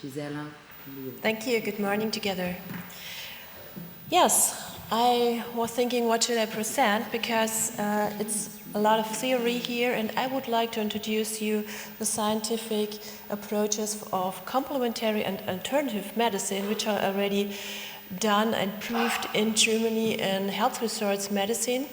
Gisela. Thank you. Good morning together. Yes, I was thinking what should I present because it's a lot of theory here, and I would like to introduce you the scientific approaches of complementary and alternative medicine, which are already done and proved in Germany in health resource medicine,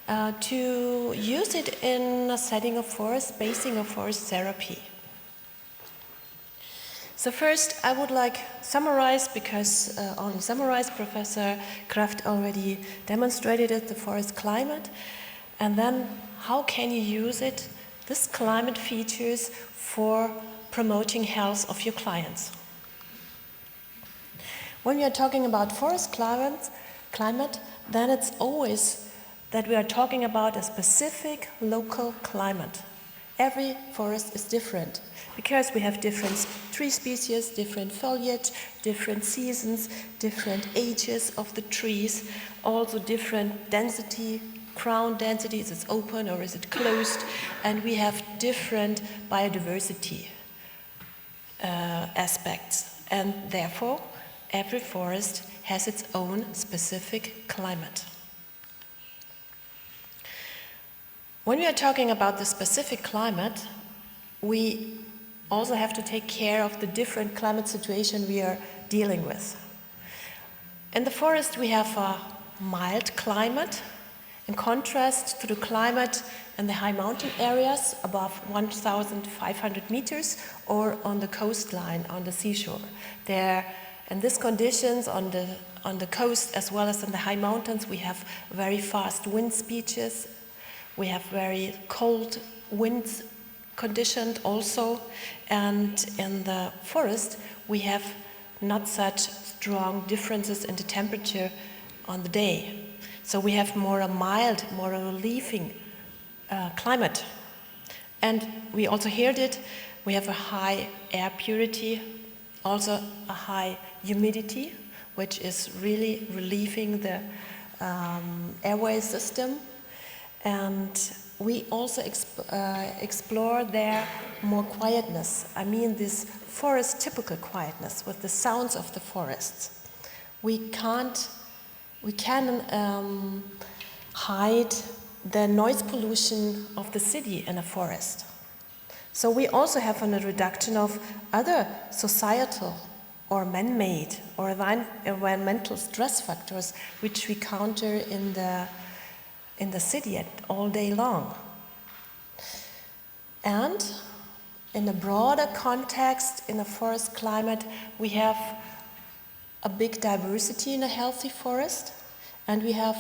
to use it in a setting of forest, basing of forest therapy. So first, I would like summarize, because only summarize, Professor Kraft already demonstrated it, the forest climate, and then how can you use it, this climate features, for promoting health of your clients. When we are talking about forest climate, then it's always that we are talking about a specific local climate. Every forest is different because we have different tree species, different foliage, different seasons, different ages of the trees, also different density, crown density, is it open or is it closed, and we have different biodiversity aspects, and therefore every forest has its own specific climate. When we are talking about the specific climate, we also have to take care of the different climate situation we are dealing with. In the forest we have a mild climate in contrast to the climate in the high mountain areas above 1,500 meters or on the coastline, on the seashore. There, in these conditions on the coast as well as in the high mountains, we have very fast wind speeds. We have very cold winds conditioned also, and in the forest we have not such strong differences in the temperature on the day. So we have more a mild, more a relieving climate. And we also heard it, we have a high air purity, also a high humidity, which is really relieving the airway system. And we also explore there more quietness. I mean this forest typical quietness with the sounds of the forests. We can hide the noise pollution of the city in a forest. So we also have a reduction of other societal or man-made or environmental stress factors which we counter in the city all day long. And in a broader context, in a forest climate, we have a big diversity in a healthy forest, and we have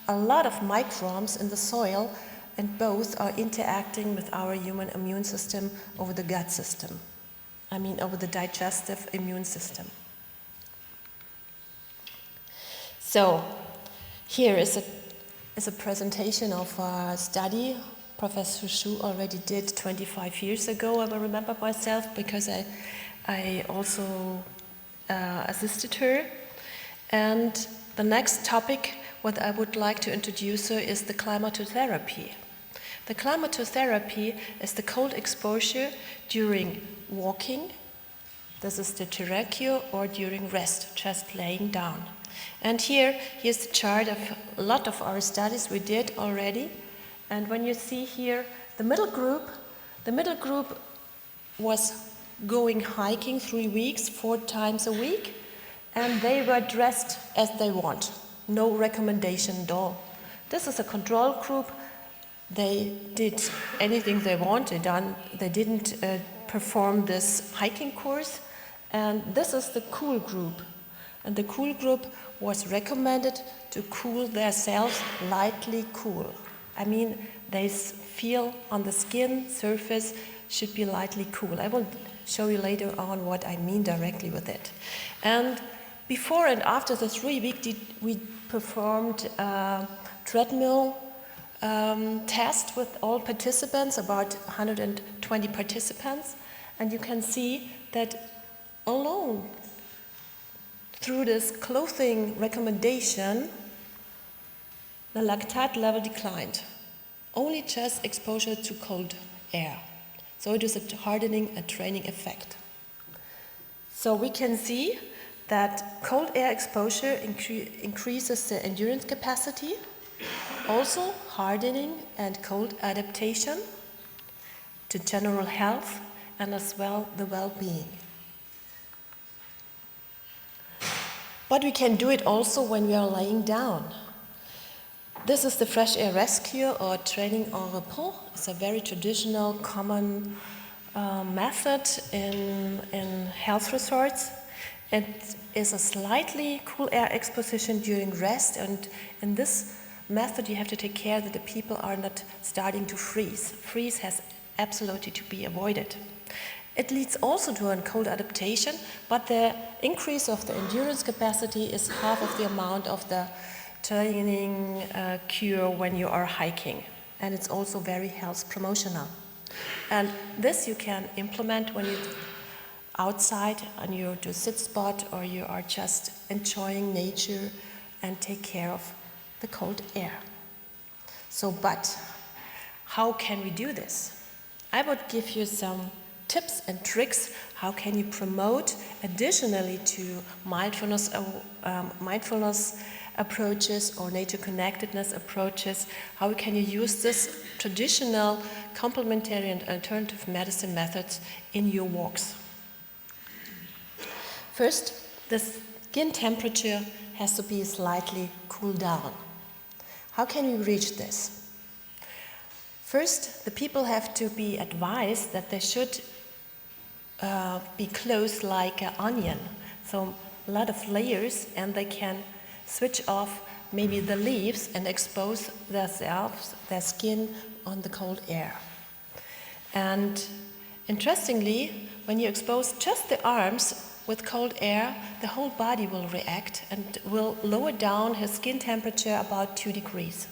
a lot of microbes in the soil, and both are interacting with our human immune system over the gut system. I mean over the digestive immune system. So here is a presentation of a study Professor Schuh already did 25 years ago. I will remember myself because I also assisted her. And the next topic, what I would like to introduce her, is the climatotherapy. The climatotherapy is the cold exposure during walking, this is the terraqueo, or during rest, just laying down. And here's the chart of a lot of our studies we did already. And when you see here the middle group was going hiking 3 weeks, 4 times a week, and they were dressed as they want. No recommendation at all. This is a control group. They did anything they wanted. They didn't perform this hiking course. And this is the cool group. And the cool group was recommended to cool themselves lightly cool. I mean, they feel on the skin surface should be lightly cool. I will show you later on what I mean directly with it. And before and after the 3 weeks, we performed a treadmill test with all participants, about 120 participants. And you can see that alone, through this clothing recommendation, the lactate level declined. Only just exposure to cold air. So it is a hardening, a training effect. So we can see that cold air exposure increases the endurance capacity, also hardening and cold adaptation to general health and as well the well-being. But we can do it also when we are laying down. This is the fresh air rescue or training en repos. It's a very traditional, common method in health resorts. It is a slightly cool air exposition during rest, and in this method you have to take care that the people are not starting to freeze. Freeze has absolutely to be avoided. It leads also to a cold adaptation, but the increase of the endurance capacity is half of the amount of the training cure when you are hiking. And it's also very health promotional. And this you can implement when you're outside and you're to sit spot or you are just enjoying nature and take care of the cold air. So, but how can we do this? I would give you some tips and tricks. How can you promote additionally to mindfulness approaches or nature connectedness approaches? How can you use this traditional complementary and alternative medicine methods in your walks? First, the skin temperature has to be slightly cooled down. How can we reach this? First, the people have to be advised that they should be closed like an onion, so a lot of layers, and they can switch off maybe the leaves and expose themselves, their skin on the cold air. And interestingly, when you expose just the arms with cold air, the whole body will react and will lower down his skin temperature about 2 degrees.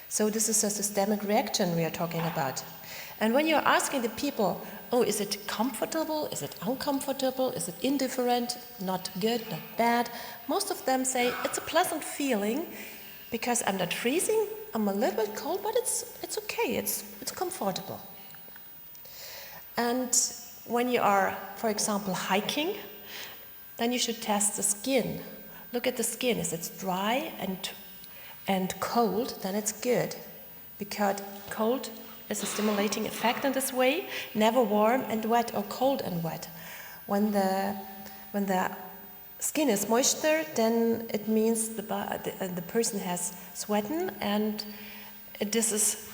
So this is a systemic reaction we are talking about. And when you're asking the people, oh, is it comfortable? Is it uncomfortable? Is it indifferent? Not good, not bad? Most of them say it's a pleasant feeling because I'm not freezing, I'm a little bit cold, but it's okay, it's comfortable. And when you are, for example, hiking, then you should test the skin. Look at the skin. If it's dry and cold, then it's good, because cold is a stimulating effect in this way, never warm and wet or cold and wet. When the skin is moisture, then it means the person has sweaten, and this is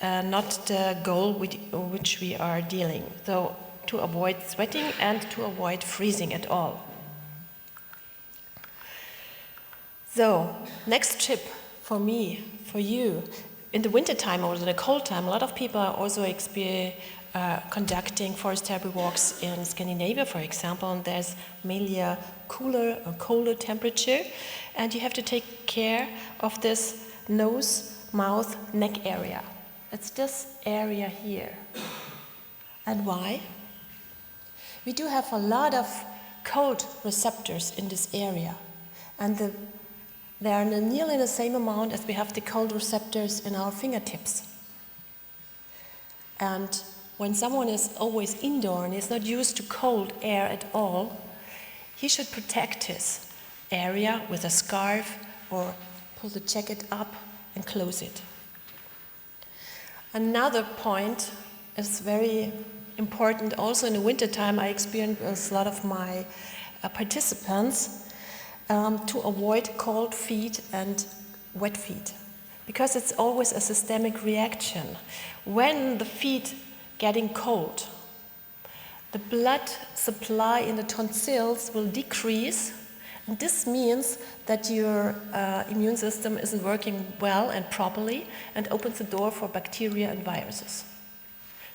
not the goal which we are dealing. So to avoid sweating and to avoid freezing at all. So next tip for me, for you, in the winter time or in the cold time, a lot of people are also conducting forestal walks in Scandinavia, for example, and there's mainly a cooler or colder temperature, and you have to take care of this nose, mouth, neck area. It's this area here. And why? We do have a lot of cold receptors in this area, and they are nearly the same amount as we have the cold receptors in our fingertips. And when someone is always indoor and is not used to cold air at all, he should protect his area with a scarf or pull the jacket up and close it. Another point is very important. Also in the wintertime, I experience with a lot of my participants to avoid cold feet and wet feet, because it's always a systemic reaction. When the feet getting cold, the blood supply in the tonsils will decrease, and this means that your immune system isn't working well and properly and opens the door for bacteria and viruses.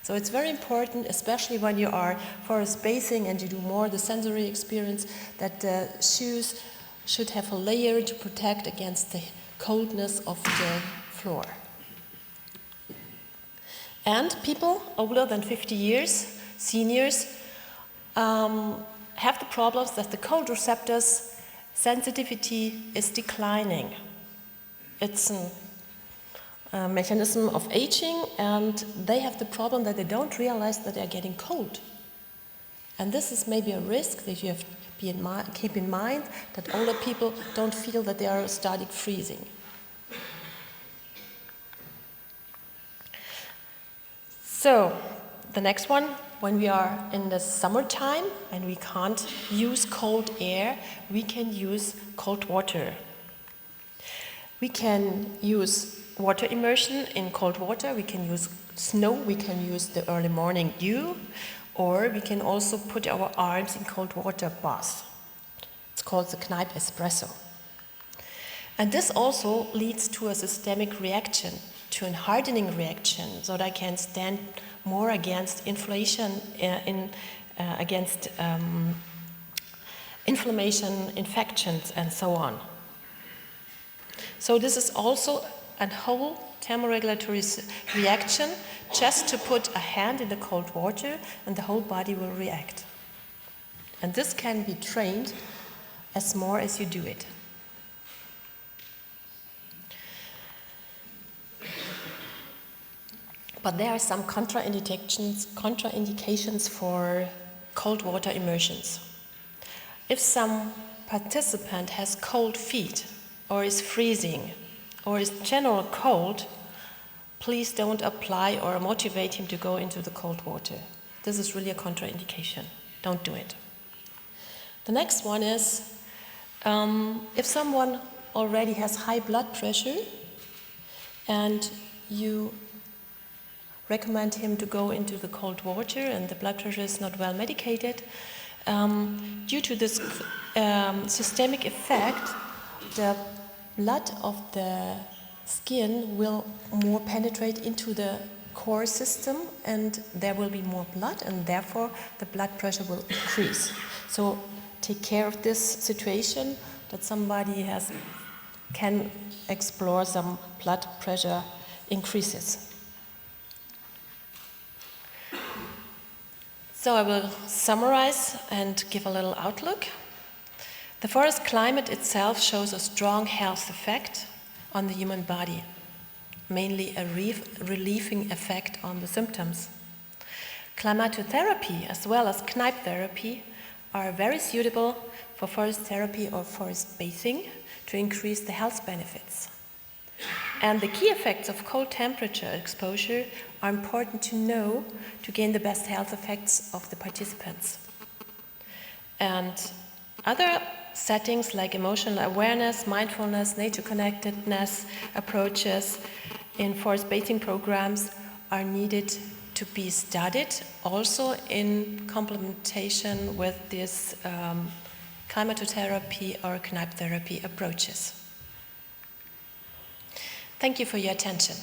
So it's very important, especially when you are forest bathing and you do more the sensory experience, that the shoes should have a layer to protect against the coldness of the floor. And people older than 50 years, seniors, have the problems that the cold receptors sensitivity is declining. It's a mechanism of aging, and they have the problem that they don't realize that they're getting cold. And this is maybe a risk that you have to keep in mind, that older people don't feel that they are starting freezing. So, the next one, when we are in the summertime and we can't use cold air, we can use cold water. We can use water immersion in cold water, we can use snow, we can use the early morning dew, or we can also put our arms in cold water bath. It's called the Kneipp espresso. And this also leads to a systemic reaction, to a hardening reaction, so that I can stand more against inflation, against inflammation, infections, and so on. So this is also a whole thermoregulatory reaction, just to put a hand in the cold water and the whole body will react. And this can be trained as more as you do it. But there are some contraindications for cold water immersions. If some participant has cold feet, or is freezing, or is general cold, please don't apply or motivate him to go into the cold water. This is really a contraindication. Don't do it. The next one is, if someone already has high blood pressure and you recommend him to go into the cold water and the blood pressure is not well medicated, due to this systemic effect, the blood of the skin will more penetrate into the core system and there will be more blood and therefore the blood pressure will increase. So take care of this situation, that somebody can explore some blood pressure increases. So I will summarize and give a little outlook. The forest climate itself shows a strong health effect on the human body, mainly a relieving effect on the symptoms. Climatotherapy as well as Kneipp therapy are very suitable for forest therapy or forest bathing to increase the health benefits. And the key effects of cold temperature exposure are important to know to gain the best health effects of the participants. And other settings like emotional awareness, mindfulness, nature connectedness approaches in forest bathing programs are needed to be studied, also in complementation with this climatotherapy or Kneipp therapy approaches. Thank you for your attention.